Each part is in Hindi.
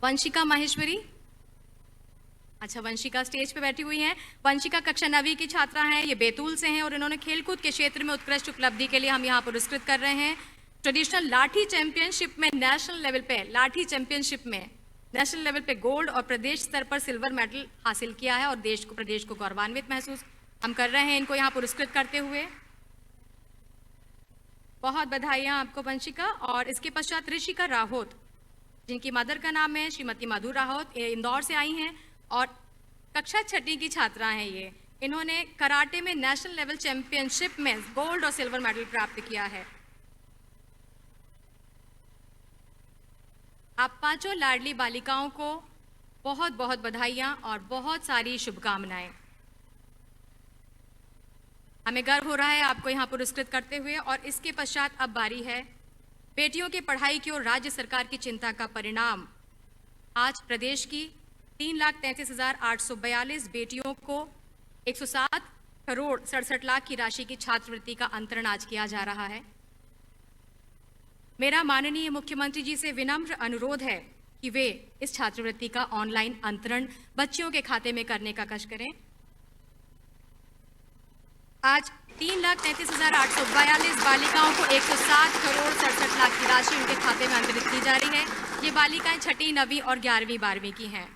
वंशिका माहेश्वरी। अच्छा, वंशिका स्टेज पे बैठी हुई हैं। वंशिका कक्षा 9वीं की छात्रा हैं, ये बैतूल से हैं और इन्होंने खेलकूद के क्षेत्र में उत्कृष्ट उपलब्धि के लिए हम यहाँ पुरस्कृत कर रहे हैं। ट्रेडिशनल लाठी चैंपियनशिप में नेशनल लेवल पे, लाठी चैंपियनशिप में नेशनल लेवल पे गोल्ड और प्रदेश स्तर पर सिल्वर मेडल हासिल किया है और प्रदेश को गौरवान्वित महसूस हम कर रहे हैं इनको यहाँ पुरस्कृत करते हुए। बहुत बधाइयाँ आपको वंशिका। और इसके पश्चात ऋषिका राहोत, जिनकी मदर का नाम है श्रीमती मधु राहोत, ये इंदौर से आई हैं और कक्षा 6ठी की छात्रा हैं ये। इन्होंने कराटे में नेशनल लेवल चैंपियनशिप में गोल्ड और सिल्वर मेडल प्राप्त किया है। आप पांचों लाडली बालिकाओं को बहुत बहुत बधाइयाँ और बहुत सारी शुभकामनाएं। हमें गर्व हो रहा है आपको यहाँ पुरस्कृत करते हुए। और इसके पश्चात अब बारी है बेटियों की पढ़ाई की ओर राज्य सरकार की चिंता का परिणाम। आज प्रदेश की 3,33,842 बेटियों को 107 करोड़ 67 लाख की राशि की छात्रवृत्ति का अंतरण आज किया जा रहा है। मेरा माननीय मुख्यमंत्री जी से विनम्र अनुरोध है कि वे इस छात्रवृत्ति का ऑनलाइन अंतरण बच्चियों के खाते में करने का कष्ट करें। आज 3,33,842 बालिकाओं को 107 करोड़ 67 लाख की राशि उनके खाते में अंतरित की जा रही है। ये बालिकाएं 6ठी, 9वीं और 11वीं 12वीं की हैं।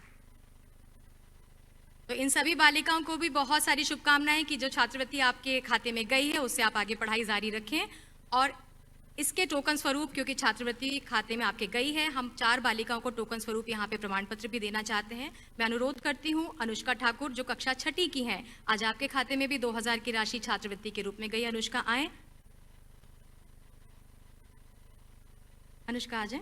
तो इन सभी बालिकाओं को भी बहुत सारी शुभकामनाएं कि जो छात्रवृत्ति आपके खाते में गई है उससे आप आगे पढ़ाई जारी रखें। और इसके टोकन स्वरूप, क्योंकि छात्रवृत्ति खाते में आपके गई है, हम 4 बालिकाओं को टोकन स्वरूप यहाँ पे प्रमाण पत्र भी देना चाहते हैं। मैं अनुरोध करती हूँ अनुष्का ठाकुर, जो कक्षा 6ठी की हैं, आज आपके खाते में भी 2000 की राशि छात्रवृत्ति के रूप में गई। अनुष्का आए, अनुष्का आ जाए।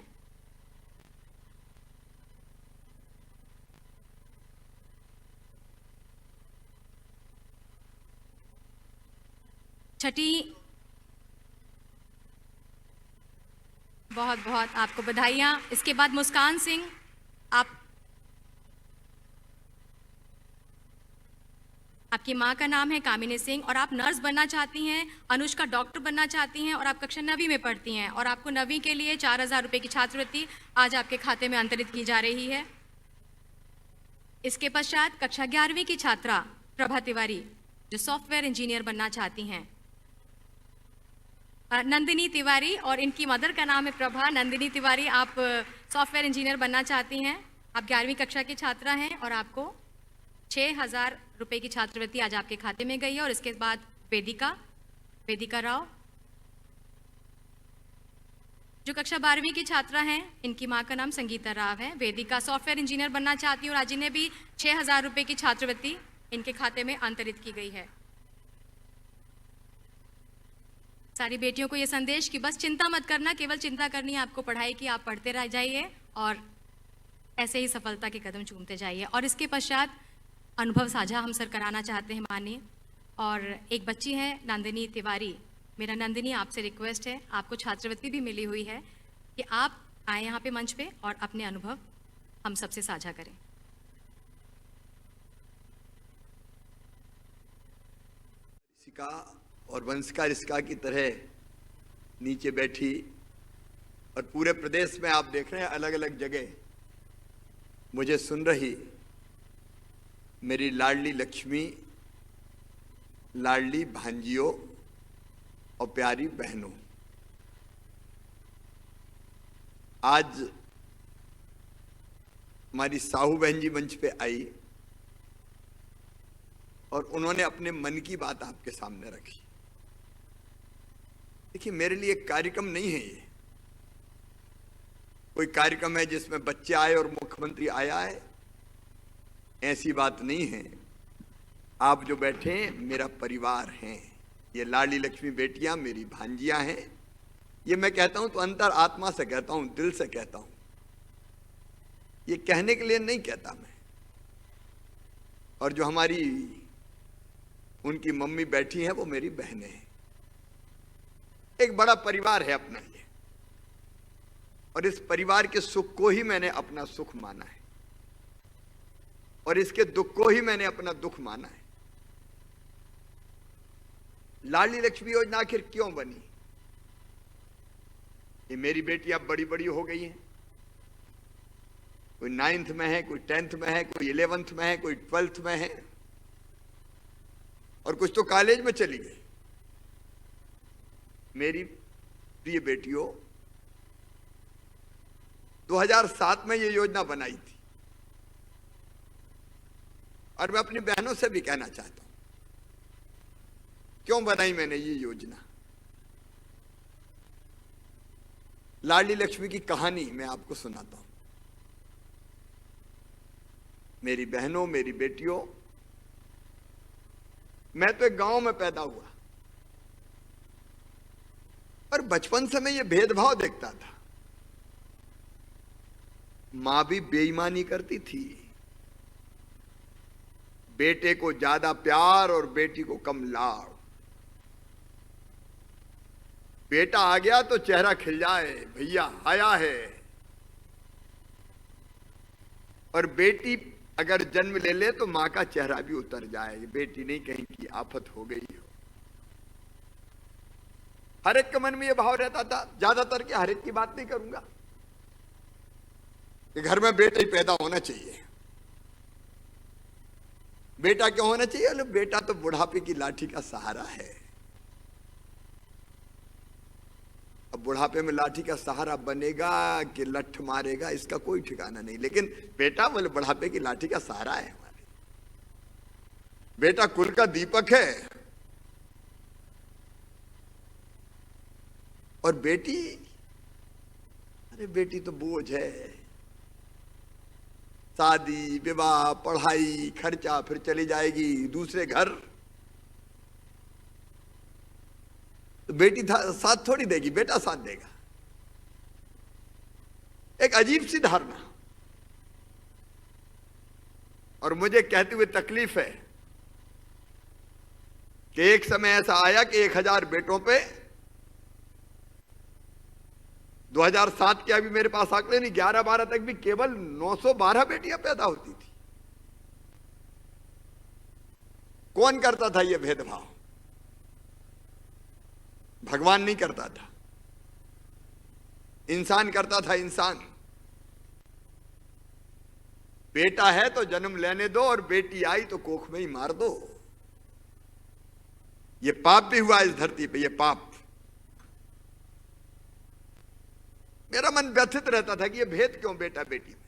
छठी, बहुत बहुत आपको बधाइयाँ। इसके बाद मुस्कान सिंह, आपकी माँ का नाम है कामिनी सिंह और आप नर्स बनना चाहती हैं। अनुष्का डॉक्टर बनना चाहती हैं और आप कक्षा 9वीं में पढ़ती हैं और आपको 9वीं के लिए 4,000 रुपये की छात्रवृत्ति आज आपके खाते में अंतरित की जा रही है। इसके पश्चात कक्षा 11वीं की छात्रा प्रभा तिवारी, जो सॉफ्टवेयर इंजीनियर बनना चाहती हैं। नंदिनी तिवारी, और इनकी मदर का नाम है प्रभा। नंदिनी तिवारी, आप सॉफ्टवेयर इंजीनियर बनना चाहती हैं। आप 11वीं कक्षा की छात्रा हैं और आपको 6,000 रुपये की छात्रवृत्ति आज आपके खाते में गई है। और इसके बाद वेदिका राव, जो कक्षा 12वीं की छात्रा हैं, इनकी माँ का नाम संगीता राव है। वेदिका सॉफ्टवेयर इंजीनियर बनना चाहती है और आज इन्हें भी 6,000 रुपये की छात्रवृत्ति इनके खाते में अंतरित की गई है। सारी बेटियों को ये संदेश कि बस चिंता मत करना, केवल चिंता करनी है आपको पढ़ाई की। आप पढ़ते रह जाइए और ऐसे ही सफलता के कदम चूमते जाइए। और इसके पश्चात अनुभव साझा हम सर कराना चाहते हैं माननीय। और एक बच्ची है नंदिनी तिवारी। मेरा नंदिनी आपसे रिक्वेस्ट है, आपको छात्रवृत्ति भी मिली हुई है, कि आप आए यहाँ पे मंच पे और अपने अनुभव हम सबसे साझा करें। और वंशिका रिस्का की तरह नीचे बैठी और पूरे प्रदेश में आप देख रहे हैं अलग अलग जगह मुझे सुन रही मेरी लाडली लक्ष्मी, लाडली भांजियों और प्यारी बहनों, आज हमारी साहू बहन जी मंच पे आई और उन्होंने अपने मन की बात आपके सामने रखी। देखिए, मेरे लिए कार्यक्रम नहीं है ये, कोई कार्यक्रम है जिसमें बच्चे आए और मुख्यमंत्री आया है, ऐसी बात नहीं है। आप जो बैठे हैं मेरा परिवार हैं, ये लाडली लक्ष्मी बेटियां मेरी भांजियां हैं। ये मैं कहता हूं तो अंतर आत्मा से कहता हूं, दिल से कहता हूं, ये कहने के लिए नहीं कहता मैं। और जो हमारी उनकी मम्मी बैठी हैं वो मेरी बहनें हैं। एक बड़ा परिवार है अपना ये, और इस परिवार के सुख को ही मैंने अपना सुख माना है और इसके दुख को ही मैंने अपना दुख माना है। लाडली लक्ष्मी योजना आखिर क्यों बनी? ये मेरी बेटी अब बड़ी बड़ी हो गई हैं, कोई 9th में है, कोई 10th में है, कोई 11th में है, कोई 12th में है, और कुछ तो कॉलेज में चली गई। मेरी प्रिय बेटियों, 2007 में ये योजना बनाई थी, और मैं अपनी बहनों से भी कहना चाहता हूं क्यों बनाई मैंने ये योजना। लाडली लक्ष्मी की कहानी मैं आपको सुनाता हूं। मेरी बहनों, मेरी बेटियों, मैं तो एक गांव में पैदा हुआ, और बचपन से मैं ये भेदभाव देखता था। मां भी बेईमानी करती थी, बेटे को ज्यादा प्यार और बेटी को कम लाड़। बेटा आ गया तो चेहरा खिल जाए, भैया आया है, और बेटी अगर जन्म ले ले तो मां का चेहरा भी उतर जाए, बेटी नहीं कहीं की आफत हो गई हो। हर एक के मन में यह भाव रहता था, ज्यादातर के, हर एक की बात नहीं करूंगा, कि घर में बेटा ही पैदा होना चाहिए। बेटा क्यों होना चाहिए? अरे बेटा तो बुढ़ापे की लाठी का सहारा है। अब बुढ़ापे में लाठी का सहारा बनेगा कि लठ मारेगा, इसका कोई ठिकाना नहीं, लेकिन बेटा बोले बुढ़ापे की लाठी का सहारा है हमारे। बेटा कुल का दीपक है, और बेटी, अरे बेटी तो बोझ है। शादी, विवाह, पढ़ाई, खर्चा, फिर चली जाएगी दूसरे घर, तो बेटी साथ थोड़ी देगी, बेटा साथ देगा। एक अजीब सी धारणा। और मुझे कहते हुए तकलीफ है कि एक समय ऐसा आया कि 1000 बेटों पे, 2007 के अभी मेरे पास आंकड़े नहीं, 11-12 तक भी केवल 912 बेटियां पैदा होती थी। कौन करता था यह भेदभाव? भगवान नहीं करता था, इंसान करता था। इंसान, बेटा है तो जन्म लेने दो, और बेटी आई तो कोख में ही मार दो। यह पाप भी हुआ इस धरती पे, यह पाप। मेरा मन व्यथित रहता था कि यह भेद क्यों बेटा बेटी में?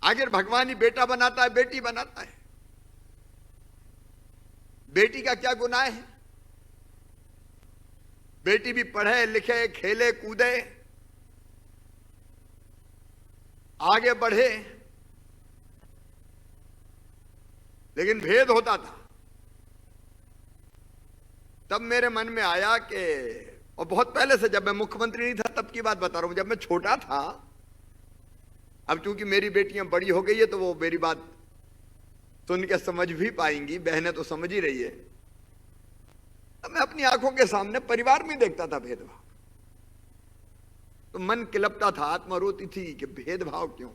आखिर भगवान ही बेटा बनाता है, बेटी बनाता है, बेटी का क्या गुनाह है? बेटी भी पढ़े लिखे, खेले कूदे, आगे बढ़े, लेकिन भेद होता था। तब मेरे मन में आया कि, और बहुत पहले से, जब मैं मुख्यमंत्री नहीं था तब की बात बता रहा हूं, जब मैं छोटा था, अब चूंकि मेरी बेटियां बड़ी हो गई है तो वो मेरी बात सुन के समझ भी पाएंगी, बहनें तो समझ ही रही है। तब मैं अपनी आंखों के सामने परिवार में देखता था भेदभाव, तो मन किलपता था, आत्मा रोती थी कि भेदभाव क्यों,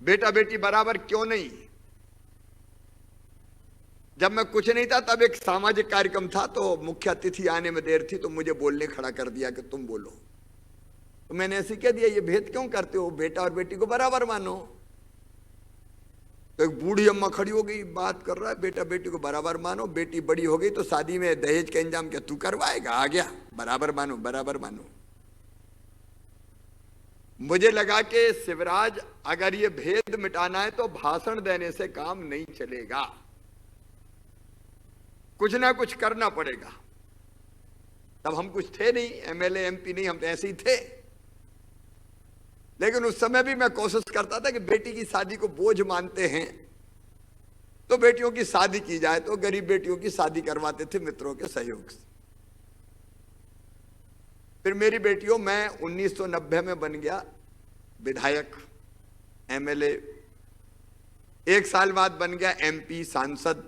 बेटा बेटी बराबर क्यों नहीं। जब मैं कुछ नहीं था तब एक सामाजिक कार्यक्रम था, तो मुख्य अतिथि आने में देर थी तो मुझे बोलने खड़ा कर दिया कि तुम बोलो। तो मैंने ऐसे कह दिया, ये भेद क्यों करते हो, बेटा और बेटी को बराबर मानो। तो एक बूढ़ी अम्मा खड़ी हो गई, बात कर रहा है, बेटा बेटी को बराबर मानो, बेटी बड़ी हो गई तो शादी में दहेज का इंतजाम क्या तू करवाएगा? आ गया, बराबर मानो, बराबर मानो। मुझे लगा कि शिवराज, अगर ये भेद मिटाना है तो भाषण देने से काम नहीं चलेगा, कुछ ना कुछ करना पड़ेगा। तब हम कुछ थे नहीं, एमएलए एमपी नहीं, हम तो ऐसे ही थे। लेकिन उस समय भी मैं कोशिश करता था कि बेटी की शादी को बोझ मानते हैं तो बेटियों की शादी की जाए, तो गरीब बेटियों की शादी करवाते थे मित्रों के सहयोग से। फिर मेरी बेटियों, मैं 1990 में बन गया विधायक, एमएलए, 1 साल बाद बन गया एमपी, सांसद।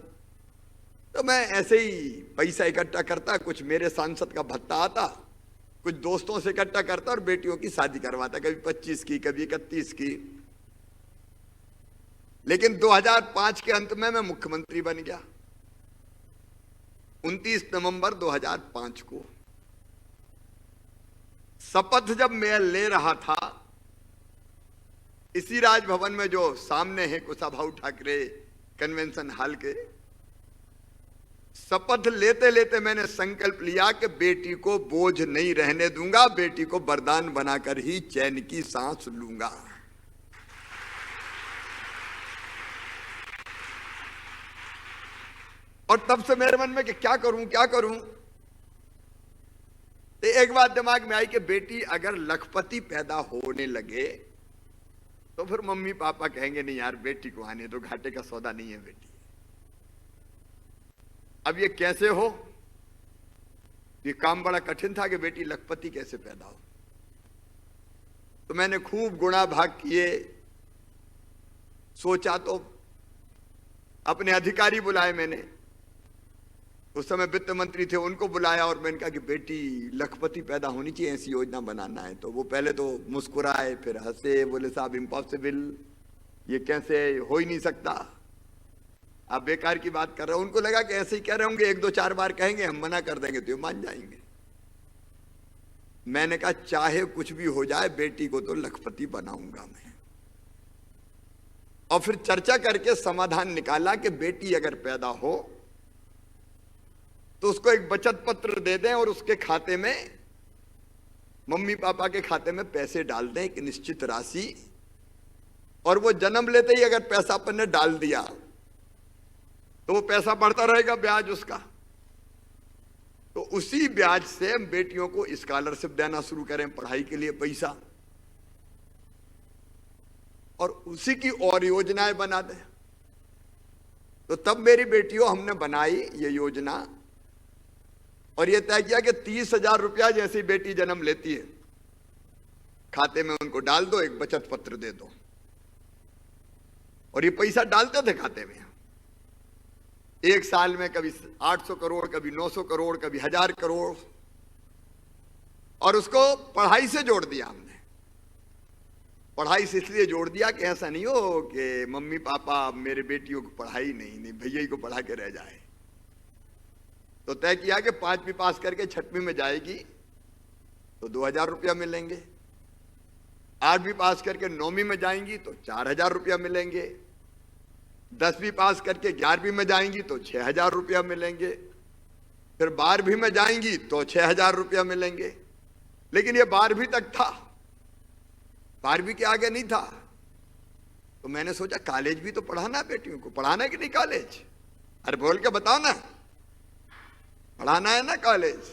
तो मैं ऐसे ही पैसा इकट्ठा करता, कुछ मेरे सांसद का भत्ता आता, कुछ दोस्तों से इकट्ठा करता और बेटियों की शादी करवाता, कभी 25 की, कभी 31 की। लेकिन 2005 के अंत में मैं मुख्यमंत्री बन गया, 29 नवंबर 2005 को। शपथ जब मैं ले रहा था इसी राजभवन में जो सामने है कुशाभाऊ ठाकरे कन्वेंशन हॉल के, शपथ लेते लेते मैंने संकल्प लिया कि बेटी को बोझ नहीं रहने दूंगा, बेटी को वरदान बनाकर ही चैन की सांस लूंगा। और तब से मेरे मन में कि क्या करूं क्या करूं। तो एक बात दिमाग में आई कि बेटी अगर लखपति पैदा होने लगे तो फिर मम्मी पापा कहेंगे नहीं यार बेटी को आने दो, घाटे का सौदा नहीं है बेटी। अब ये कैसे हो, ये काम बड़ा कठिन था कि बेटी लखपति कैसे पैदा हो। तो मैंने खूब गुणा भाग किए, सोचा, तो अपने अधिकारी बुलाए मैंने, उस समय वित्त मंत्री थे, उनको बुलाया और मैंने कहा कि बेटी लखपति पैदा होनी चाहिए, ऐसी योजना बनाना है। तो वो पहले तो मुस्कुराए, फिर हंसे, बोले साहब इम्पॉसिबल, ये कैसे हो ही नहीं सकता, आप बेकार की बात कर रहे हो। उनको लगा कि ऐसे ही कह रहे होंगे, एक दो चार बार कहेंगे, हम मना कर देंगे तो ये मान जाएंगे। मैंने कहा चाहे कुछ भी हो जाए बेटी को तो लखपति बनाऊंगा मैं। और फिर चर्चा करके समाधान निकाला कि बेटी अगर पैदा हो तो उसको एक बचत पत्र दे दें और उसके खाते में, मम्मी पापा के खाते में पैसे डाल दें, एक निश्चित राशि, और वो जन्म लेते ही अगर पैसा अपन ने डाल दिया तो वो पैसा बढ़ता रहेगा, ब्याज उसका। तो उसी ब्याज से हम बेटियों को स्कॉलरशिप देना शुरू करें, पढ़ाई के लिए पैसा, और उसी की और योजनाएं बना दें। तो तब मेरी बेटियों हमने बनाई ये योजना और ये तय किया कि 30,000 रुपया जैसी बेटी जन्म लेती है खाते में उनको डाल दो, एक बचत पत्र दे दो। और ये पैसा डालते थे खाते में, एक साल में कभी 800 करोड़, कभी 900 करोड़, कभी 1000 करोड़, और उसको पढ़ाई से जोड़ दिया हमने। पढ़ाई से इसलिए जोड़ दिया कि ऐसा नहीं हो कि मम्मी पापा मेरे बेटियों को पढ़ाई नहीं भैया ही को पढ़ा के रह जाए। तो तय किया कि 5वीं पास करके 6वीं में जाएगी तो 2000 रुपया मिलेंगे, 8वीं पास करके 9वीं में जाएंगी तो 4000 रुपया मिलेंगे, 10वीं पास करके 11वीं में जाएंगी तो 6000 रुपया मिलेंगे, फिर 12वीं में जाएंगी तो 6000 रुपया मिलेंगे। लेकिन ये 12वीं तक था, 12वीं के आगे नहीं था। तो मैंने सोचा कॉलेज भी तो पढ़ाना है, बेटियों को पढ़ाना है कि नहीं कॉलेज? अरे बोल के बताओ ना, पढ़ाना है ना कॉलेज।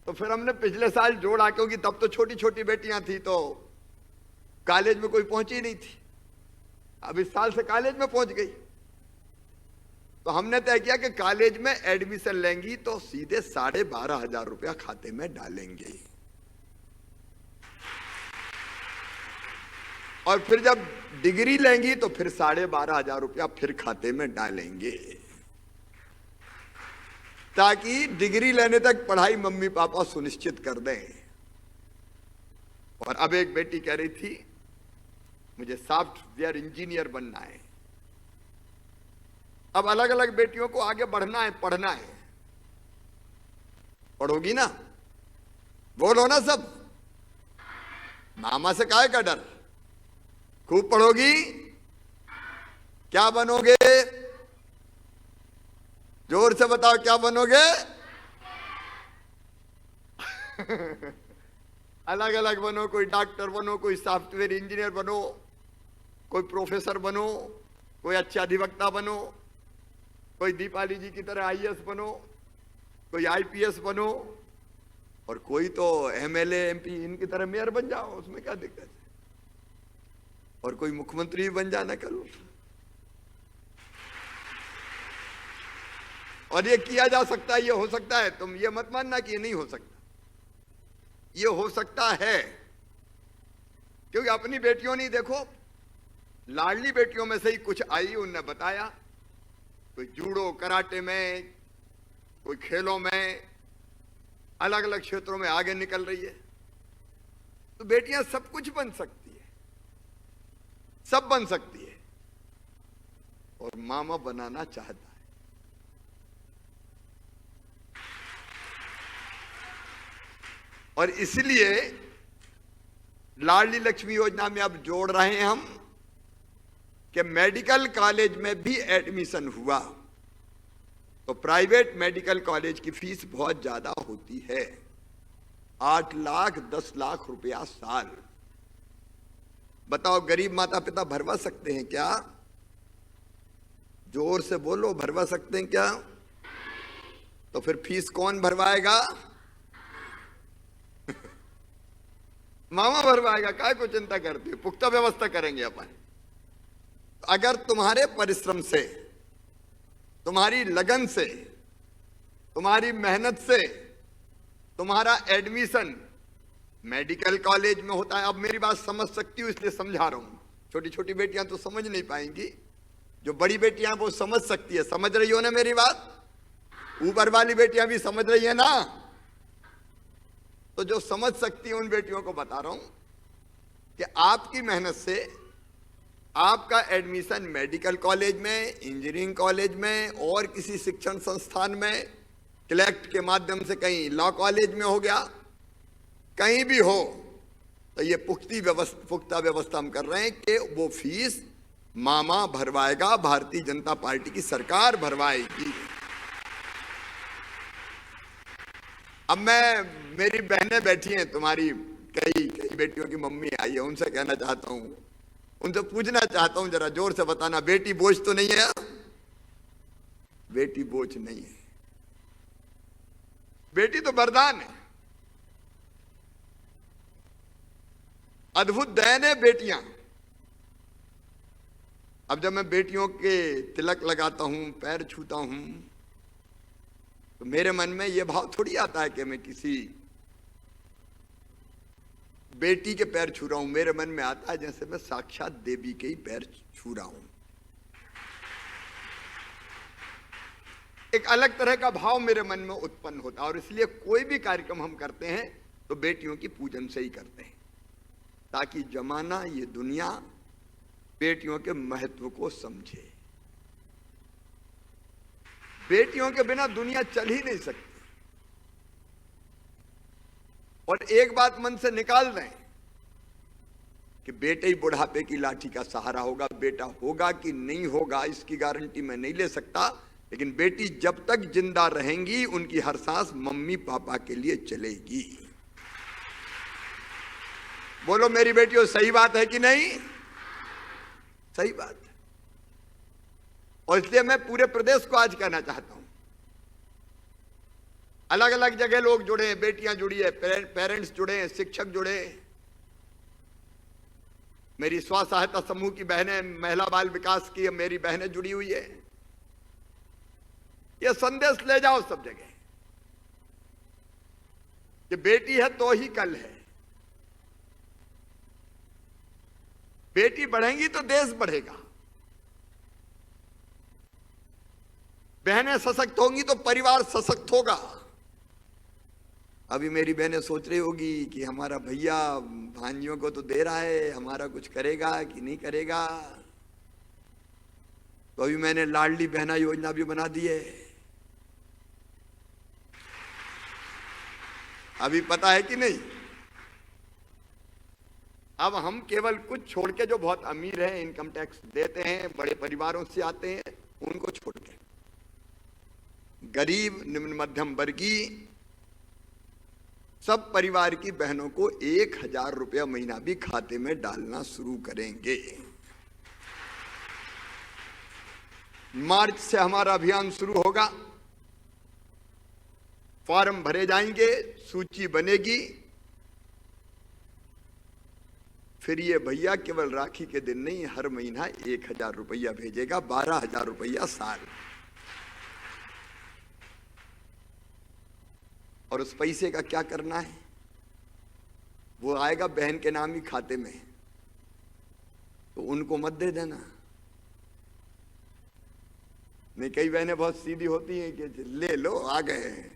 तो फिर हमने पिछले साल जोड़ा, क्योंकि तब तो छोटी छोटी बेटियां थी तो कॉलेज में कोई पहुंची नहीं थी। अब इस साल से कॉलेज में पहुंच गई। तो हमने तय किया कि कॉलेज में एडमिशन लेंगी तो सीधे 12,500 रुपया खाते में डालेंगे, और फिर जब डिग्री लेंगी तो फिर 12,500 रुपया फिर खाते में डालेंगे, ताकि डिग्री लेने तक पढ़ाई मम्मी पापा सुनिश्चित कर दें। और अब एक बेटी कह रही थी मुझे सॉफ्टवेयर इंजीनियर बनना है। अब अलग अलग बेटियों को आगे बढ़ना है, पढ़ना है। पढ़ोगी ना? बोलो ना सब, मामा से काहे का डर, खूब पढ़ोगी। क्या बनोगे? जोर से बताओ क्या बनोगे? अलग अलग बनो, कोई डॉक्टर बनो, कोई सॉफ्टवेयर इंजीनियर बनो, कोई प्रोफेसर बनो, कोई अच्छा अधिवक्ता बनो, कोई दीपाली जी की तरह आईएएस बनो, कोई आईपीएस बनो, और कोई तो एमएलए एमपी इनकी तरह मेयर बन जाओ, उसमें क्या दिक्कत है? और कोई मुख्यमंत्री भी बन जाना करो। और ये किया जा सकता है, ये हो सकता है। तुम ये मत मानना कि ये नहीं हो सकता, ये हो सकता है। क्योंकि अपनी बेटियों ने, देखो लाडली बेटियों में से ही कुछ आई, उनने बताया, कोई जूडो कराटे में, कोई खेलों में, अलग अलग क्षेत्रों में आगे निकल रही है। तो बेटियां सब कुछ बन सकती है, सब बन सकती है, और मामा बनाना चाहता है। और इसलिए लाडली लक्ष्मी योजना में अब जोड़ रहे हैं हम कि मेडिकल कॉलेज में भी एडमिशन हुआ तो प्राइवेट मेडिकल कॉलेज की फीस बहुत ज्यादा होती है, 8 लाख 10 लाख रुपया साल। बताओ गरीब माता पिता भरवा सकते हैं क्या? जोर से बोलो, भरवा सकते हैं क्या? तो फिर फीस कौन भरवाएगा? मामा भरवाएगा। काय को चिंता करती हो, पुख्ता व्यवस्था करेंगे अपन। अगर तुम्हारे परिश्रम से, तुम्हारी लगन से, तुम्हारी मेहनत से तुम्हारा एडमिशन मेडिकल कॉलेज में होता है। अब मेरी बात समझ सकती हूँ इसलिए समझा रहा हूं, छोटी छोटी बेटियां तो समझ नहीं पाएंगी, जो बड़ी बेटियां वो समझ सकती है। समझ रही हो ना मेरी बात? ऊपर वाली बेटियां भी समझ रही है ना? तो जो समझ सकती है उन बेटियों को बता रहा हूं कि आपकी मेहनत से आपका एडमिशन मेडिकल कॉलेज में, इंजीनियरिंग कॉलेज में और किसी शिक्षण संस्थान में, कलेक्ट के माध्यम से कहीं लॉ कॉलेज में हो गया, कहीं भी हो, तो ये पुख्ता व्यवस्था हम कर रहे हैं कि वो फीस मामा भरवाएगा, भारतीय जनता पार्टी की सरकार भरवाएगी। अब मेरी बहनें बैठी हैं, तुम्हारी कई बेटियों की मम्मी आई है, उनसे कहना चाहता हूं, उनसे पूछना चाहता हूं, जरा जोर से बताना, बेटी बोझ तो नहीं है? बेटी बोझ नहीं है, बेटी तो वरदान है, अद्भुत दयन है बेटियां। अब जब मैं बेटियों के तिलक लगाता हूं, पैर छूता हूं, तो मेरे मन में यह भाव थोड़ी आता है कि मैं किसी बेटी के पैर छू रहा हूं। मेरे मन में आता है जैसे मैं साक्षात देवी के ही पैर छू रहा हूं। एक अलग तरह का भाव मेरे मन में उत्पन्न होता है, और इसलिए कोई भी कार्यक्रम हम करते हैं तो बेटियों की पूजन से ही करते हैं, ताकि जमाना, ये दुनिया बेटियों के महत्व को समझे। बेटियों के बिना दुनिया चल ही नहीं सकती। और एक बात मन से निकाल दें कि बेटे ही बुढ़ापे की लाठी का सहारा होगा। बेटा होगा कि नहीं होगा इसकी गारंटी मैं नहीं ले सकता, लेकिन बेटी जब तक जिंदा रहेंगी उनकी हर सांस मम्मी पापा के लिए चलेगी। बोलो मेरी बेटियों, सही बात है कि नहीं? सही बात है। और इसलिए मैं पूरे प्रदेश को आज कहना चाहता हूं, अलग अलग जगह लोग जुड़े हैं, बेटियां जुड़ी है, पेरेंट्स जुड़े हैं, शिक्षक जुड़े हैं, मेरी स्व सहायता समूह की बहनें, महिला बाल विकास की मेरी बहनें जुड़ी हुई है। यह संदेश ले जाओ सब जगह कि बेटी है तो ही कल है, बेटी बढ़ेंगी तो देश बढ़ेगा, बहनें सशक्त होंगी तो परिवार सशक्त होगा। अभी मेरी बहनें सोच रही होगी कि हमारा भैया भांजियों को तो दे रहा है, हमारा कुछ करेगा कि नहीं करेगा। तो अभी मैंने लाडली बहना योजना भी बना दी है। अभी पता है कि नहीं? अब हम केवल कुछ छोड़ के, जो बहुत अमीर हैं, इनकम टैक्स देते हैं, बड़े परिवारों से आते हैं, उनको छोड़ के गरीब, निम्न मध्यम वर्गीय सब परिवार की बहनों को 1000 रुपया महीना भी खाते में डालना शुरू करेंगे। मार्च से हमारा अभियान शुरू होगा, फॉर्म भरे जाएंगे, सूची बनेगी, फिर ये भैया केवल राखी के दिन नहीं, हर महीना 1000 रुपया भेजेगा, 12,000 रुपया साल। और उस पैसे का क्या करना है? वो आएगा बहन के नाम ही खाते में, तो उनको मत दे देना। नहीं, कई बहनें बहुत सीधी होती हैं कि ले लो, आ गए।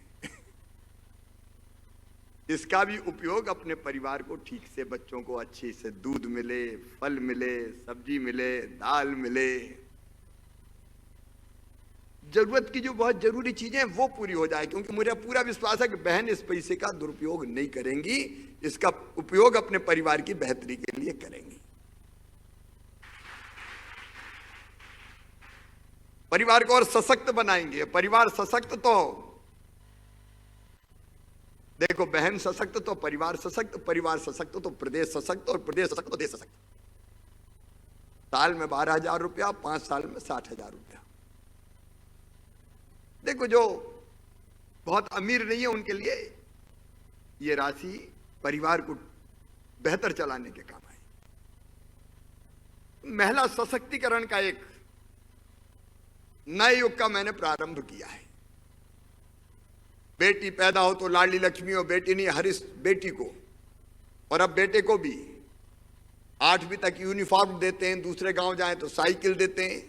इसका भी उपयोग अपने परिवार को ठीक से, बच्चों को अच्छी से दूध मिले, फल मिले, सब्जी मिले, दाल मिले, जरूरत की जो बहुत जरूरी चीजें हैं वो पूरी हो जाए, क्योंकि मुझे पूरा विश्वास है कि बहन इस पैसे का दुरुपयोग नहीं करेंगी, इसका उपयोग अपने परिवार की बेहतरी के लिए करेंगी। परिवार को और सशक्त बनाएंगे। परिवार सशक्त तो देखो, बहन सशक्त तो परिवार सशक्त, परिवार सशक्त तो प्रदेश सशक्त, और प्रदेश सशक्त तो देश सशक्त। साल में 12,000 रुपया, 5 साल में 60,000 रुपया। देखो, जो बहुत अमीर नहीं है उनके लिए ये राशि परिवार को बेहतर चलाने के काम आए। महिला सशक्तिकरण का एक नए युग का मैंने प्रारंभ किया है। बेटी पैदा हो तो लाडली लक्ष्मी, और बेटी नहीं हर इस बेटी को, और अब बेटे को भी 8वीं तक यूनिफॉर्म देते हैं, दूसरे गांव जाएं तो साइकिल देते हैं,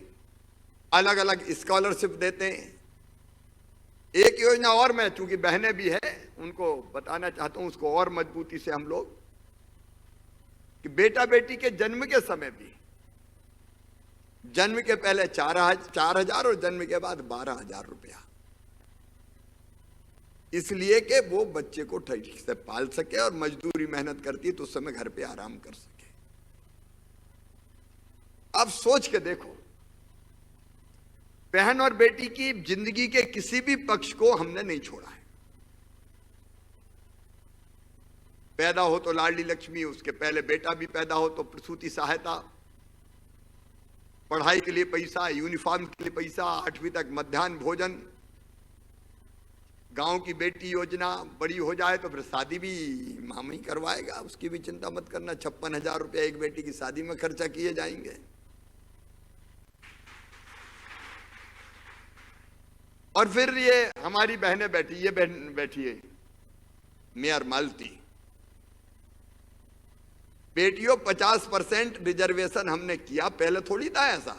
अलग अलग स्कॉलरशिप देते हैं। एक योजना और मैं, चूंकि बहनें भी है, उनको बताना चाहता हूं, उसको और मजबूती से हम लोग, कि बेटा बेटी के जन्म के समय भी, जन्म के पहले 4,000 और जन्म के बाद 12,000 रुपया, इसलिए कि वो बच्चे को ठीक से पाल सके, और मजदूरी मेहनत करती है तो उस समय घर पे आराम कर सके। अब सोच के देखो, बहन और बेटी की जिंदगी के किसी भी पक्ष को हमने नहीं छोड़ा है। पैदा हो तो लाडली लक्ष्मी, उसके पहले बेटा भी पैदा हो तो प्रसूति सहायता, पढ़ाई के लिए पैसा, यूनिफॉर्म के लिए पैसा, 8वीं तक मध्याह्न भोजन, गांव की बेटी योजना बड़ी हो जाए तो फिर शादी भी मामा ही करवाएगा, उसकी भी चिंता मत करना। 56,000 रुपया एक बेटी की शादी में खर्चा किए जाएंगे। और फिर ये हमारी बहनें बैठी, ये बहन बैठी है मेयर मालती, बेटियों 50% रिजर्वेशन हमने किया। पहले थोड़ी था ऐसा,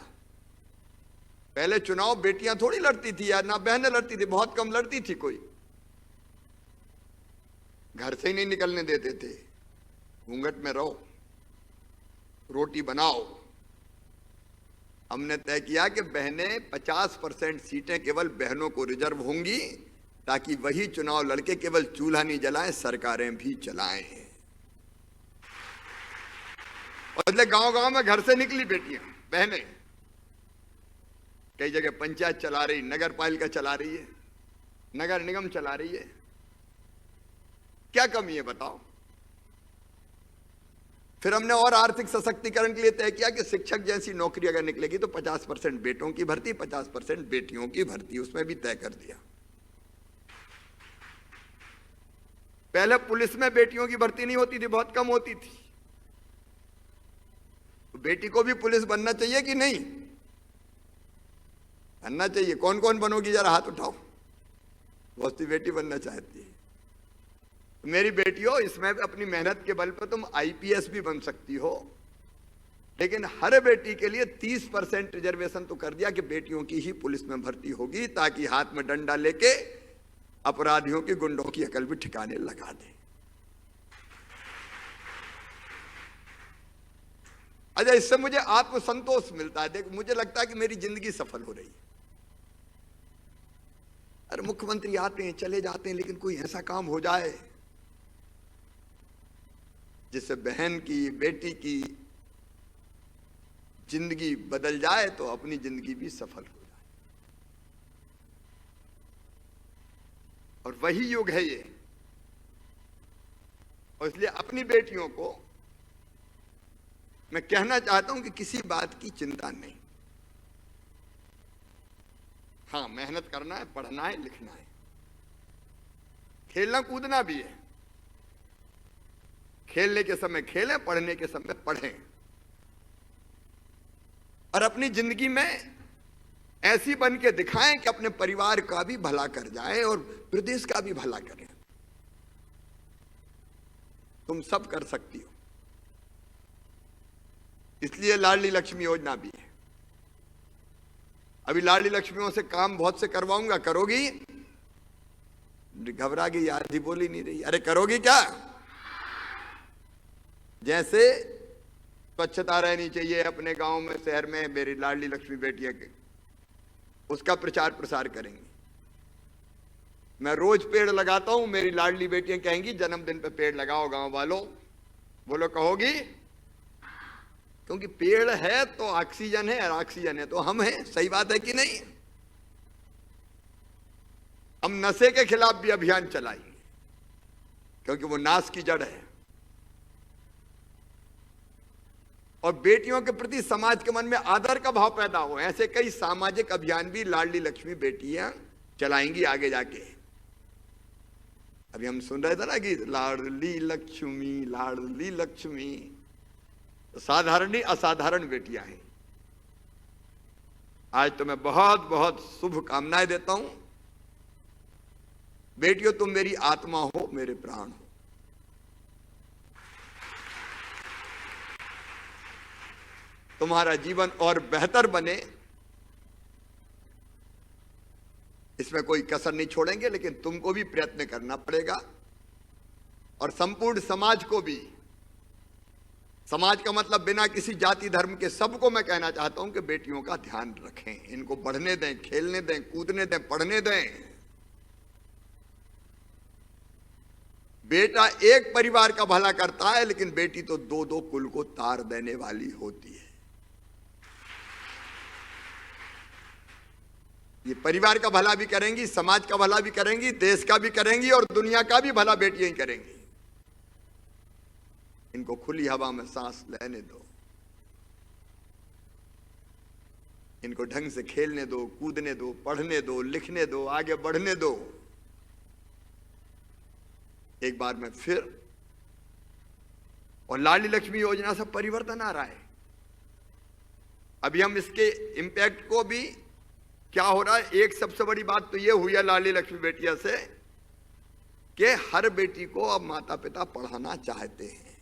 पहले चुनाव बेटियां थोड़ी लड़ती थी, या ना बहनें लड़ती थी, बहुत कम लड़ती थी, कोई घर से ही नहीं निकलने देते थे। घूंघट में रहो, रोटी बनाओ। हमने तय किया कि बहनें 50% सीटें केवल बहनों को रिजर्व होंगी, ताकि वही चुनाव लड़के केवल चूल्हा नहीं जलाएं, सरकारें भी चलाएं। और गांव गांव में घर से निकली बेटियां, बहनें, कई जगह पंचायत चला रही, नगर पालिका चला रही है, नगर निगम चला रही है। क्या कमी है बताओ? फिर हमने और आर्थिक सशक्तिकरण के लिए तय किया कि शिक्षक जैसी नौकरी अगर निकलेगी तो 50% बेटों की भर्ती, 50% बेटियों की भर्ती, उसमें भी तय कर दिया। पहले पुलिस में बेटियों की भर्ती नहीं होती थी, बहुत कम होती थी। तो बेटी को भी पुलिस बनना चाहिए कि नहीं? बनना चाहिए। कौन कौन बनोगी जरा हाथ उठाओ। बहुत सी बेटी बनना चाहती है। मेरी बेटियों, इसमें अपनी मेहनत के बल पर तुम आईपीएस भी बन सकती हो, लेकिन हर बेटी के लिए 30% रिजर्वेशन तो कर दिया कि बेटियों की ही पुलिस में भर्ती होगी, ताकि हाथ में डंडा लेके अपराधियों की, गुंडों की अकल भी ठिकाने लगा दे। अच्छा, इससे मुझे आत्मसंतोष मिलता है। देखो, मुझे लगता है कि मेरी जिंदगी सफल हो रही है। अरे मुख्यमंत्री आते हैं चले जाते हैं, लेकिन कोई ऐसा काम हो जाए जिससे बहन की, बेटी की जिंदगी बदल जाए, तो अपनी जिंदगी भी सफल हो जाए। और वही युग है ये। और इसलिए अपनी बेटियों को मैं कहना चाहता हूं कि किसी बात की चिंता नहीं। हाँ, मेहनत करना है, पढ़ना है, लिखना है, खेलना कूदना भी है। खेलने के समय खेलें, पढ़ने के समय पढ़ें, और अपनी जिंदगी में ऐसी बन के दिखाएं कि अपने परिवार का भी भला कर जाएं और प्रदेश का भी भला करें। तुम सब कर सकती हो। इसलिए लाडली लक्ष्मी योजना भी है। अभी लाडली लक्ष्मियों से काम बहुत से करवाऊंगा। करोगी? घबरा गई, आधी बोली नहीं रही। अरे करोगी क्या? जैसे स्वच्छता रहनी चाहिए अपने गांव में, शहर में, मेरी लाडली लक्ष्मी बेटियां के उसका प्रचार प्रसार करेंगे। मैं रोज पेड़ लगाता हूं, मेरी लाडली बेटियां कहेंगी जन्मदिन पे पेड़ लगाओ गांव वालों। बोलो कहोगी? क्योंकि पेड़ है तो ऑक्सीजन है, और ऑक्सीजन है तो हम हैं। सही बात है कि नहीं? हम नशे के खिलाफ भी अभियान चलाएंगे, क्योंकि वो नाश की जड़ है। और बेटियों के प्रति समाज के मन में आदर का भाव पैदा हो, ऐसे कई सामाजिक अभियान भी लाडली लक्ष्मी बेटियां चलाएंगी आगे जाके। अभी हम सुन रहे थे ना कि लाडली लक्ष्मी, लाडली लक्ष्मी। तो साधारण ही असाधारण बेटियां हैं। आज तो मैं बहुत बहुत शुभकामनाएं देता हूं। बेटियों, तुम मेरी आत्मा हो, मेरे प्राण हो। तुम्हारा जीवन और बेहतर बने, इसमें कोई कसर नहीं छोड़ेंगे, लेकिन तुमको भी प्रयत्न करना पड़ेगा, और संपूर्ण समाज को भी। समाज का मतलब बिना किसी जाति धर्म के सबको मैं कहना चाहता हूं कि बेटियों का ध्यान रखें, इनको बढ़ने दें, खेलने दें, कूदने दें, पढ़ने दें। बेटा एक परिवार का भला करता है, लेकिन बेटी तो दो दो कुल को तार देने वाली होती है। ये परिवार का भला भी करेंगी, समाज का भला भी करेंगी, देश का भी करेंगी, और दुनिया का भी भला बेटियां ही करेंगी। इनको खुली हवा में सांस लेने दो, इनको ढंग से खेलने दो, कूदने दो, पढ़ने दो, लिखने दो, आगे बढ़ने दो। एक बार में फिर, और लाडली लक्ष्मी योजना से परिवर्तन आ रहा है। अभी हम इसके इंपैक्ट को भी, क्या हो रहा है, एक सबसे बड़ी बात तो यह हुई है लाडली लक्ष्मी बेटिया से कि हर बेटी को अब माता पिता पढ़ाना चाहते हैं,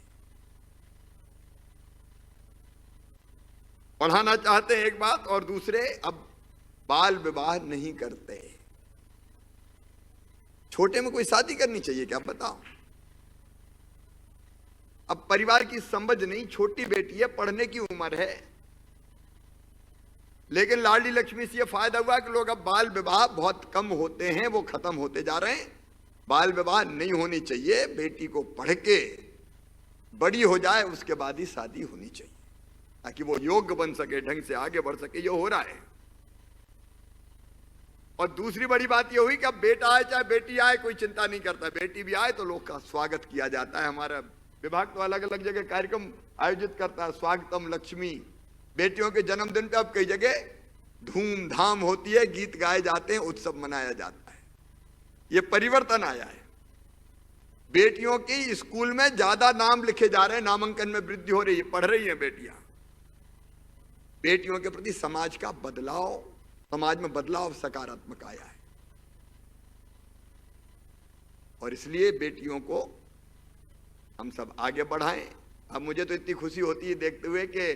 पढ़ाना चाहते हैं एक बात, और दूसरे अब बाल विवाह नहीं करते। छोटे में कोई शादी करनी चाहिए क्या? बताओ। अब परिवार की समझ नहीं, छोटी बेटी है, पढ़ने की उम्र है, लेकिन लाडली लक्ष्मी से यह फायदा हुआ कि लोग अब बाल विवाह बहुत कम होते हैं, वो खत्म होते जा रहे हैं। बाल विवाह नहीं होनी चाहिए, बेटी को पढ़ के बड़ी हो जाए उसके बाद ही शादी होनी चाहिए, ताकि वो योग्य बन सके, ढंग से आगे बढ़ सके। ये हो रहा है। और दूसरी बड़ी बात ये हुई कि अब बेटा आए चाहे बेटी आए, कोई चिंता नहीं करता। बेटी भी आए तो लोग का स्वागत किया जाता है। हमारा विभाग तो अलग अलग जगह कार्यक्रम आयोजित करता है, स्वागतम लक्ष्मी। बेटियों के जन्मदिन पे अब कई जगह धूमधाम होती है, गीत गाए जाते हैं, उत्सव मनाया जाता है। ये परिवर्तन आया है। बेटियों की स्कूल में ज्यादा नाम लिखे जा रहे हैं, नामांकन में वृद्धि हो रही है, पढ़ रही हैं बेटियां। बेटियों के प्रति समाज का बदलाव, समाज में बदलाव सकारात्मक आया है। और इसलिए बेटियों को हम सब आगे बढ़ाएं। अब मुझे तो इतनी खुशी होती है देखते हुए कि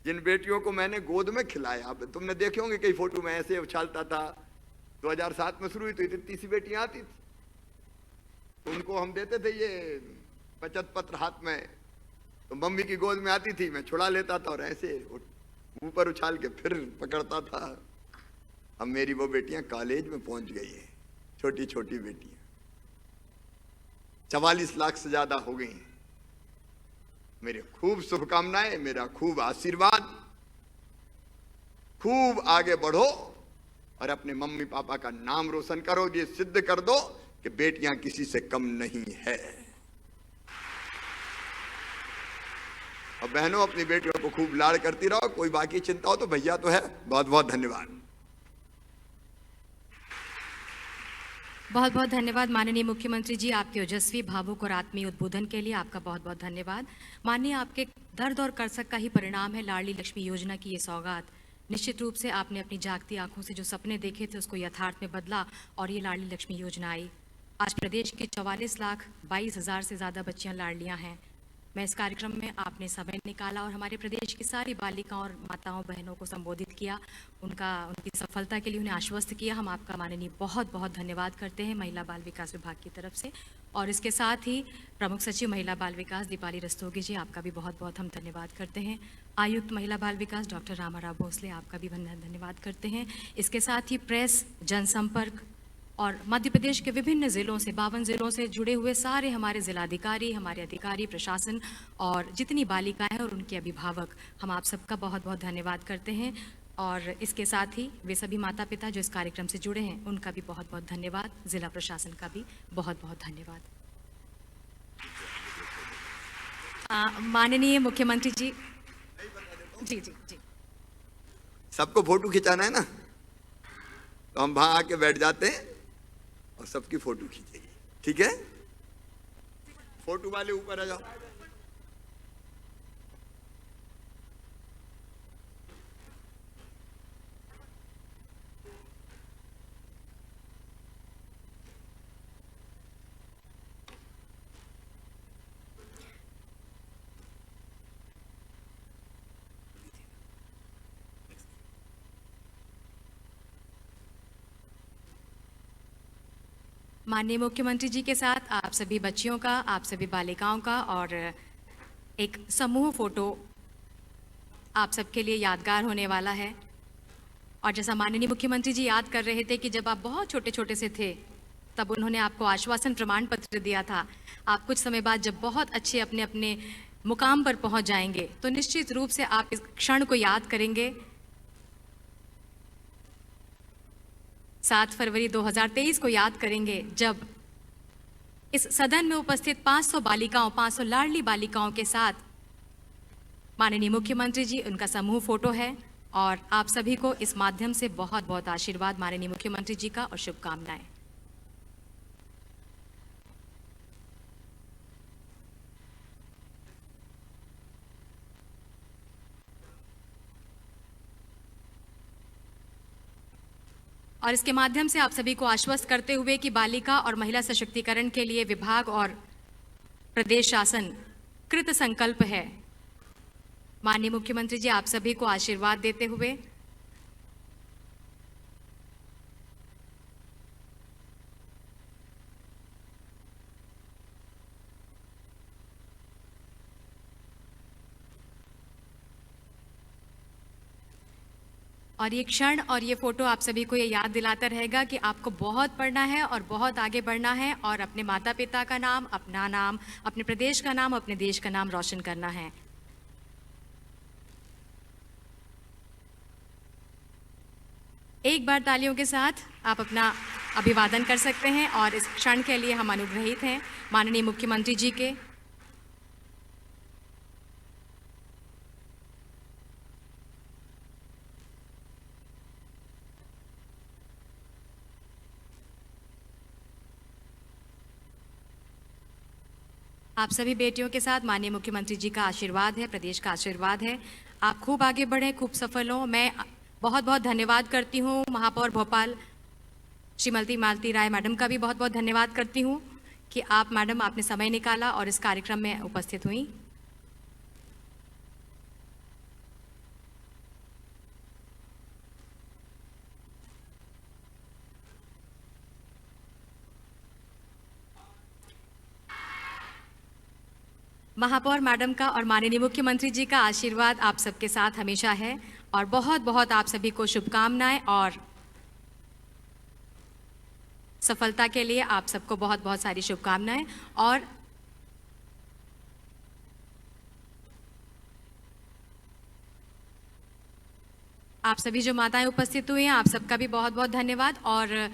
जिन बेटियों को मैंने गोद में खिलाया, अब तुमने देखे होंगे कई फोटो में ऐसे उछालता था। 2007 में शुरू हुई तो इतनी सी बेटियां आती थी, तो उनको हम देते थे ये बचत पत्र हाथ में, तो मम्मी की गोद में आती थी, मैं छुड़ा लेता था और ऐसे ऊपर उछाल के फिर पकड़ता था। अब मेरी वो बेटियां कॉलेज में पहुंच गई है, छोटी छोटी बेटियां, 44 लाख से ज्यादा हो गई हैं। मेरी खूब शुभकामनाएं, मेरा खूब आशीर्वाद। खूब आगे बढ़ो और अपने मम्मी पापा का नाम रोशन करो। ये सिद्ध कर दो कि बेटियां किसी से कम नहीं है। और बहनों, अपनी बेटियों को खूब लाड़ करती रहो। कोई बाकी चिंता हो तो भैया तो है। बहुत बहुत धन्यवाद। बहुत बहुत धन्यवाद माननीय मुख्यमंत्री जी, आपके ओजस्वी, भावुक और आत्मीय उद्बोधन के लिए आपका बहुत बहुत धन्यवाद। माननीय, आपके दर्द और करसक का ही परिणाम है लाडली लक्ष्मी योजना की ये सौगात। निश्चित रूप से आपने अपनी जागती आंखों से जो सपने देखे थे उसको यथार्थ में बदला और ये लाडली लक्ष्मी योजना आई। आज प्रदेश की 44 लाख 22 हज़ार से ज़्यादा बच्चियां लाडलियां हैं। मैं इस कार्यक्रम में आपने समय निकाला और हमारे प्रदेश की सारी बालिकाओं और माताओं बहनों को संबोधित किया, उनकी सफलता के लिए उन्हें आश्वस्त किया। हम आपका माननीय बहुत बहुत धन्यवाद करते हैं महिला बाल विकास विभाग की तरफ से। और इसके साथ ही प्रमुख सचिव महिला बाल विकास दीपाली रस्तोगी जी, आपका भी बहुत बहुत हम धन्यवाद करते हैं। आयुक्त महिला बाल विकास डॉक्टर रामाराव भोसले, आपका भी धन्यवाद करते हैं। इसके साथ ही प्रेस, जनसंपर्क और मध्य प्रदेश के विभिन्न ज़िलों से 52 ज़िलों से जुड़े हुए सारे हमारे ज़िलाधिकारी, हमारे अधिकारी, प्रशासन और जितनी बालिकाएं हैं और उनके अभिभावक, हम आप सबका बहुत बहुत धन्यवाद करते हैं। और इसके साथ ही वे सभी माता पिता जो इस कार्यक्रम से जुड़े हैं, उनका भी बहुत बहुत धन्यवाद। ज़िला प्रशासन का भी बहुत बहुत धन्यवाद। माननीय मुख्यमंत्री जी। जी जी जी। सबको फोटो खिंचाना है ना, तो हम वहां आके बैठ जाते हैं और सबकी फोटो खींचेंगे, ठीक है? फोटो वाले ऊपर आ जाओ। माननीय मुख्यमंत्री जी के साथ आप सभी बच्चियों का, आप सभी बालिकाओं का और एक समूह फोटो आप सबके लिए यादगार होने वाला है। और जैसा माननीय मुख्यमंत्री जी याद कर रहे थे कि जब आप बहुत छोटे छोटे से थे, तब उन्होंने आपको आश्वासन प्रमाण पत्र दिया था। आप कुछ समय बाद जब बहुत अच्छे अपने अपने मुकाम पर पहुंच जाएंगे, तो निश्चित रूप से आप इस क्षण को याद करेंगे। 7 फरवरी 2023 को याद करेंगे, जब इस सदन में उपस्थित 500 बालिकाओं, 500 लाडली बालिकाओं के साथ माननीय मुख्यमंत्री जी, उनका समूह फोटो है। और आप सभी को इस माध्यम से बहुत बहुत आशीर्वाद माननीय मुख्यमंत्री जी का और शुभकामनाएं। और इसके माध्यम से आप सभी को आश्वस्त करते हुए कि बालिका और महिला सशक्तिकरण के लिए विभाग और प्रदेश शासन कृत संकल्प है। माननीय मुख्यमंत्री जी, आप सभी को आशीर्वाद देते हुए और ये क्षण और ये फोटो आप सभी को ये याद दिलाता रहेगा कि आपको बहुत पढ़ना है और बहुत आगे बढ़ना है और अपने माता पिता का नाम, अपना नाम, अपने प्रदेश का नाम, अपने देश का नाम रोशन करना है। एक बार तालियों के साथ आप अपना अभिवादन कर सकते हैं और इस क्षण के लिए हम अनुग्रहित हैं माननीय मुख्यमंत्री जी के। आप सभी बेटियों के साथ माननीय मुख्यमंत्री जी का आशीर्वाद है, प्रदेश का आशीर्वाद है। आप खूब आगे बढ़ें, खूब सफल हों। मैं बहुत बहुत धन्यवाद करती हूँ महापौर भोपाल श्रीमती मालती राय मैडम का भी बहुत बहुत धन्यवाद करती हूँ कि आप मैडम, आपने समय निकाला और इस कार्यक्रम में उपस्थित हुई। महापौर मैडम का और माननीय मुख्यमंत्री जी का आशीर्वाद आप सबके साथ हमेशा है और बहुत बहुत आप सभी को शुभकामनाएं और सफलता के लिए आप सबको बहुत बहुत सारी शुभकामनाएं। और आप सभी जो माताएं उपस्थित हुई हैं, आप सबका भी बहुत बहुत धन्यवाद। और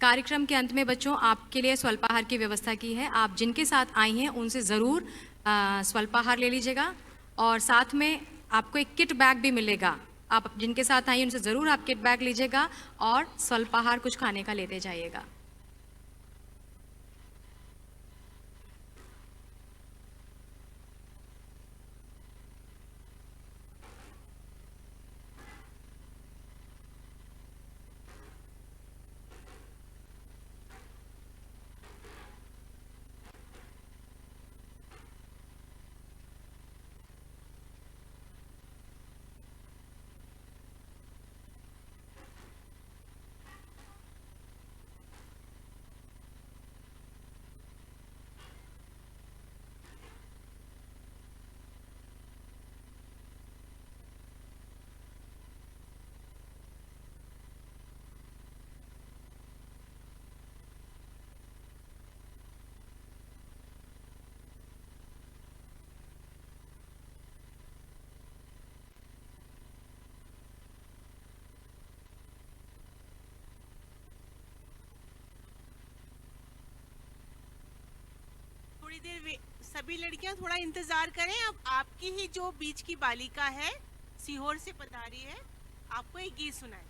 कार्यक्रम के अंत में बच्चों, आपके लिए स्वल्पाहार की व्यवस्था की है। आप जिनके साथ आई हैं उनसे ज़रूर स्वल्पाहार ले लीजिएगा और साथ में आपको एक किट बैग भी मिलेगा। आप जिनके साथ आई हैं उनसे ज़रूर आप किट बैग लीजिएगा और स्वल्पाहार कुछ खाने का लेते जाइएगा। थोड़ी देर सभी लड़कियां थोड़ा इंतजार करें। अब आपकी ही जो बीच की बालिका है, सीहोर से पधारी है, आपको एक गीत सुनाए।